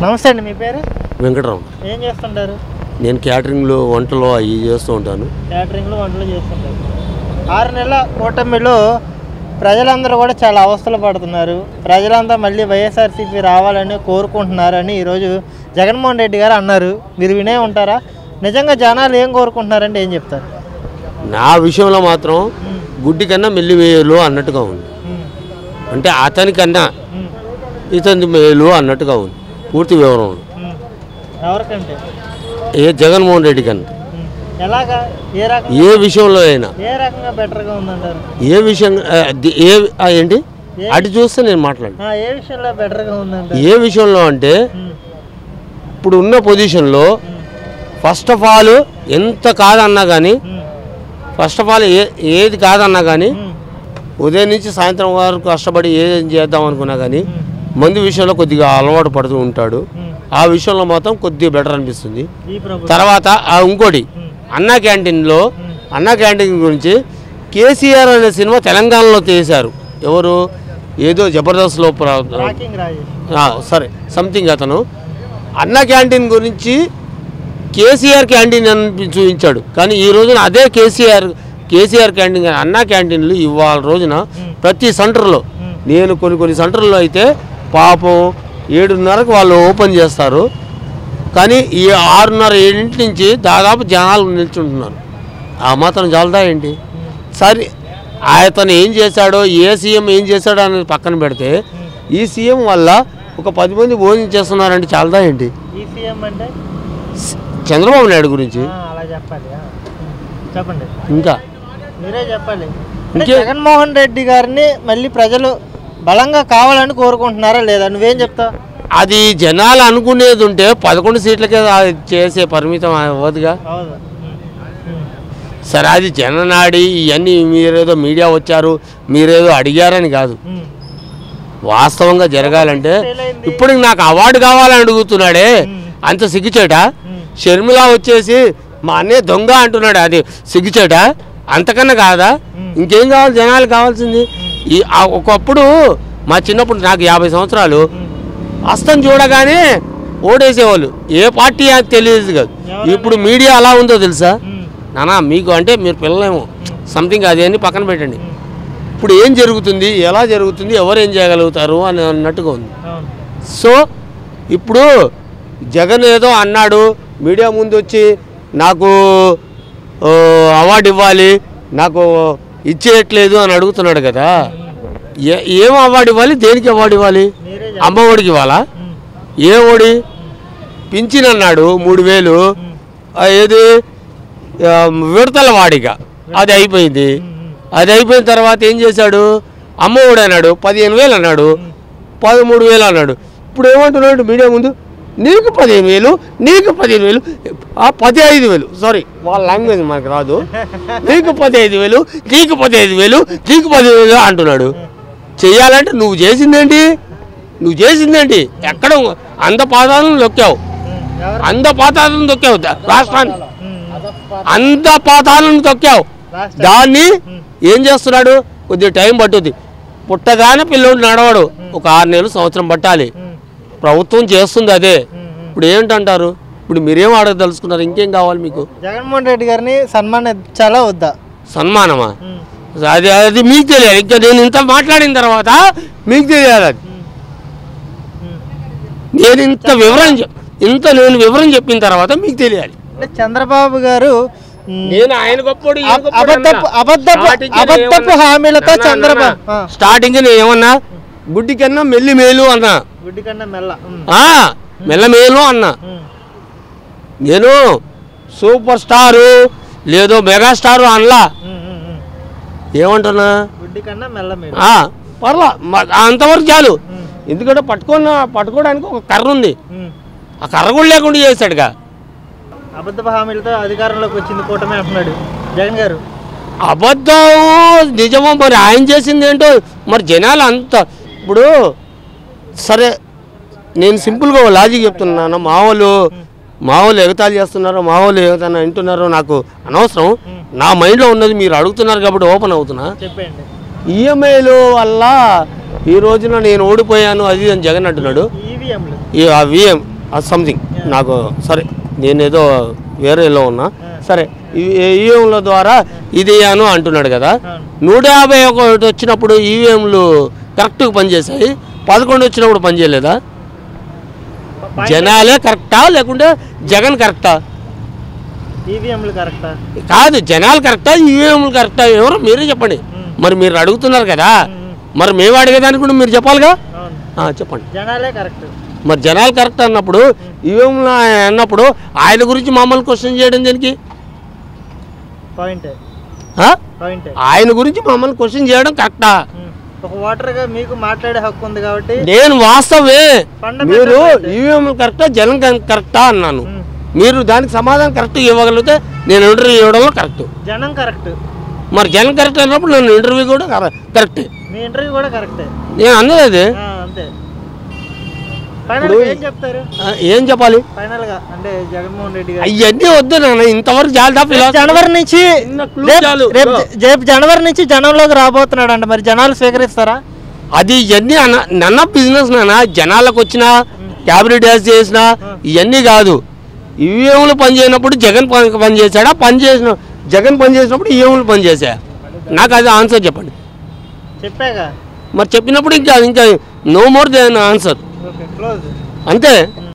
నమస్తే అండి, మీ పేరు? వెంకటరావు. ఏం చేస్తుంటారు? నేను క్యాటరింగ్లో వంటలు అవి చేస్తూ ఉంటాను. క్యాటరింగ్లో వంటలు చేస్తుంటారు. 6 నెలల కూటమిలో ప్రజలందరూ కూడా చాలా అవస్థలు పడుతున్నారు. ప్రజలంతా మళ్ళీ వైఎస్ఆర్సీపీ రావాలని కోరుకుంటున్నారని ఈరోజు జగన్మోహన్ రెడ్డి గారు అన్నారు. మీరు వినే ఉంటారా? నిజంగా జనాలు ఏం కోరుకుంటున్నారంటే ఏం చెప్తారు? నా విషయంలో మాత్రం గుడ్డి కన్నా మెల్లి మేలు అన్నట్టుగా ఉంది. అంటే అతనికన్నా ఇతని మేలు అన్నట్టుగా ఉంది. పూర్తి వివరం ఎవరికంటే? జగన్మోహన్ రెడ్డి కన్నా ఎలాగా? ఏ విషయంలో అయినా ఏ రకంగా బెటర్గా ఉందంటారు? ఏ విషయం ఏంటి అటు చూస్తే నేను మాట్లాడు. ఏ విషయంలో బెటర్గా ఉందంటారు? ఏ విషయంలో అంటే ఇప్పుడు ఉన్న పొజిషన్లో ఫస్ట్ ఆఫ్ ఆల్ ఎంత కాదన్నా కానీ ఏది కాదన్నా కానీ ఉదయం నుంచి సాయంత్రం వరకు కష్టపడి ఏం చేద్దాం అనుకున్నా కానీ మందు విషయంలో కొద్దిగా అలవాటు పడుతూ ఉంటాడు. ఆ విషయంలో మాత్రం కొద్దిగా బెటర్ అనిపిస్తుంది. తర్వాత ఇంకోటి అన్నా క్యాంటీన్ గురించి కేసీఆర్ అనే సినిమా తెలంగాణలో తీశారు. ఎవరు? ఏదో జబర్దస్త్లో సరే సంథింగ్ అతను అన్నా క్యాంటీన్ గురించి కేసీఆర్ క్యాంటీన్ అని చూపించాడు. కానీ ఈ రోజున అదే కేసీఆర్ క్యాంటీన్ అన్నా క్యాంటీన్లు ఇవాళ రోజున ప్రతి సెంటర్లో నేను కొన్ని సెంటర్లో అయితే పాపం 7:30కు వాళ్ళు ఓపెన్ చేస్తారు. కానీ ఈ 6:30-7 నుంచి దాదాపు జనాలు నిల్చుంటున్నారు. ఆ మాత్రం చాలదా ఏంటి? సరే అతను ఏం చేశాడో ఏ సీఎం ఏం చేశాడో అనేది పక్కన పెడితే ఈ సీఎం వల్ల ఒక 10 మంది భోజనం చేస్తున్నారంటే చాలదా ఏంటి? ఈ సీఎం అంటే చంద్రబాబు నాయుడు గురించి అలా చెప్పాలి. చెప్పండి, ఇంకా మీరే చెప్పాలి. జగన్మోహన్ రెడ్డి గారిని మళ్ళీ ప్రజలు బలంగా కావాలని కోరుకుంటున్నారా లేదా? నువ్వేం చెప్తావు? అది జనాలు అనుకునేది ఉంటే 11 సీట్లకే చేసే పరిమితం అవ్వదుగా. సరే అది జననాడి ఇవన్నీ మీరేదో మీడియా వచ్చారు మీరేదో అడిగారని కాదు. వాస్తవంగా జరగాలంటే ఇప్పుడు నాకు అవార్డు కావాలని అడుగుతున్నాడే, అంత సిగ్గుచేట. షర్మిల వచ్చేసి మా అన్నయ్య దొంగ అంటున్నాడు, అది సిగ్గుచేట. అంతకన్నా కాదా? ఇంకేం కావాలి? జనాలు కావాల్సింది ఒకప్పుడు మా చిన్నప్పుడు నాకు 50 సంవత్సరాలు అస్తం చూడగానే ఓడేసేవాళ్ళు. ఏ పార్టీ అని తెలియదు కాదు. ఇప్పుడు మీడియా అలా ఉందో తెలుసా నానా మీకు? అంటే మీరు పిల్లలేమో సంథింగ్ అది అని పక్కన పెట్టండి. ఇప్పుడు ఏం జరుగుతుంది, ఎలా జరుగుతుంది, ఎవరు ఏం చేయగలుగుతారు అని అన్నట్టుగా ఉంది. సో ఇప్పుడు జగన్ ఏదో అన్నాడు, మీడియా ముందు వచ్చి నాకు అవార్డు ఇవ్వాలి, నాకు ఇచ్చేయట్లేదు అని అడుగుతున్నాడు కదా. ఏం అవార్డు ఇవ్వాలి? దేనికి అవార్డు ఇవ్వాలి? అమ్మఒడికి ఇవ్వాలా? ఏ ఓడి? పింఛన్ అన్నాడు 3000, ఏది విడతల వాడిగా అది అయిపోయింది. అది అయిపోయిన తర్వాత ఏం చేశాడు? అమ్మఒడి అన్నాడు 15,000 అన్నాడు, 13,000 అన్నాడు. ఇప్పుడు ఏమంటున్నాడు మీడియా ముందు? నీకు 15,000, నీకు 15,000, 15,000 సారీ వాళ్ళ లాంగ్వేజ్ మనకు రాదు. నీకు 15,000, నీకు 15,000, నీకు 15,000 అంటున్నాడు. చెయ్యాలంటే నువ్వు చేసిందేంటి? ఎక్కడ అంధపాతాలను తొక్కావు, అంధపాతాలను తొక్కావు రాష్ట్రాన్ని, అంధపాతాలను తొక్కావు. దాన్ని ఏం చేస్తున్నాడు? కొద్దిగా టైం పట్టుద్ది. పుట్టగానే పిల్లోడు నడవడు, ఒక 6 నెలలు సంవత్సరం పట్టాలి. ప్రభుత్వం చేస్తుంది అదే. ఇప్పుడు ఏంటంటారు? ఇప్పుడు మీరేం అడగదలుచుకున్నారు? ఇంకేం కావాలి మీకు? జగన్మోహన్ రెడ్డి గారిని సన్మానించాలా వద్దా? సన్మానమా? అది మీకు తెలియాలి. ఇంకా నేను ఇంత మాట్లాడిన తర్వాత మీకు తెలియాలి. అది నేను నేను వివరం చెప్పిన తర్వాత మీకు తెలియాలి. చంద్రబాబు గారు నేను ఆయన గొప్పడు అబద్ధపు హామీలతో చంద్రబాబు స్టార్టింగ్ నేను ఏమన్నా గుడ్డి కన్నా మెల్లి మేలు అన్నా, గుడ్డి కన్నా మెల్ల మేలు అన్నా. నేను సూపర్ స్టారు లేదో మెగాస్టారు అనలా. ఏమంటున్నా? గుడ్డి కన్నా మెల్ల మేలు. పర్లా అంతవరకు చాలు. ఎందుకంటే పట్టుకోవడానికి ఒక కర్ర ఉంది, ఆ కర్ర కూడా లేకుండా చేశాడుగా. అబద్ధపు హామీలతో అధికారంలోకి వచ్చింది కూటమి అంటున్నాడు జగన్ గారు. అబద్ధం నిజమో మరి ఆయన చేసింది ఏంటో మరి జనాలు అంత. ఇప్పుడు సరే నేను సింపుల్గా లాజిక్ చెప్తున్నాను. మా వాళ్ళు ఎగతాళి చేస్తున్నారో మా వాళ్ళు ఏదైనా వింటున్నారో నాకు అనవసరం. నా మైండ్లో ఉన్నది మీరు అడుగుతున్నారు కాబట్టి ఓపెన్ అవుతున్నా. చెప్పండి. ఈఎంఐలు వల్ల ఈ రోజున నేను ఓడిపోయాను అది అని జగన్ అంటున్నాడు. అది సంథింగ్ నాకు సరే నేనేదో వేరేలో ఉన్నా సరే ఈవీఎంల ద్వారా ఇది అను అంటున్నాడు కదా 151 వచ్చినప్పుడు ఈవీఎంలు కరెక్ట్గా పనిచేసాయి 11 వచ్చినప్పుడు పనిచేయలేదా జనాలే కరెక్టా లేకుంటే జగన్ కరెక్టా ఈవీఎంలు కరెక్టా కాదు జనాలు కరెక్టా ఈవీఎంలు కరెక్టా ఎవరో మీరే చెప్పండి మరి మీరు అడుగుతున్నారు కదా మరి మేము అడిగేదానికి కూడా మీరు చెప్పాలిగా చెప్పండి జనాలే కరెక్ట్ మరి జనాలు కరెక్ట్ అన్నప్పుడు ఈవీఎంలు అన్నప్పుడు ఆయన గురించి మమ్మల్ని క్వశ్చన్ చేయడం దేనికి ఆయన గురించి మమ్మల్ని క్వశ్చన్ చేయడం కరెక్టా ఒక ఓటర్గా మీకు మాట్లాడే హక్కు ఉంది కాబట్టి నేను వాస్తవే మీరు ఈవీఎంలు కరెక్టా జనం కరెక్టా అన్నాను మీరు దానికి సమాధానం కరెక్ట్ ఇవ్వగలిగితే నేను ఇంటర్వ్యూ ఇవ్వడంలో కరెక్ట్ జనం కరెక్ట్ మరి జనం కరెక్ట్ అన్నప్పుడు నేను ఇంటర్వ్యూ కూడా కరెక్టే మీ ఇంటర్వ్యూ కూడా కరెక్టే నేను అన్నది అది అంతే ఏం చెప్పాలి జగన్మోహన్ రెడ్డి అవన్నీ వద్దు నాన్న ఇంతవరకు జనవరి నుంచి రేపు జనవరి నుంచి జనంలోకి రాబోతున్నాడు అంట మరి జనాలు స్వీకరిస్తారా అది ఇవన్నీ నన్న బిజినెస్ నాన్న జనాలకు వచ్చిన క్యాబినెట్ డ్యాన్స్ చేసిన ఇవన్నీ కాదు ఈవీఎంలు పనిచేయనప్పుడు జగన్ పనిచేసాడా జగన్ పనిచేసినప్పుడు ఈవీఎంలు పనిచేసా నాకు అది ఆన్సర్ చెప్పండి చెప్పాగా మరి చెప్పినప్పుడు ఇంకా నో మోర్ దెన్ ఆన్సర్ అంతే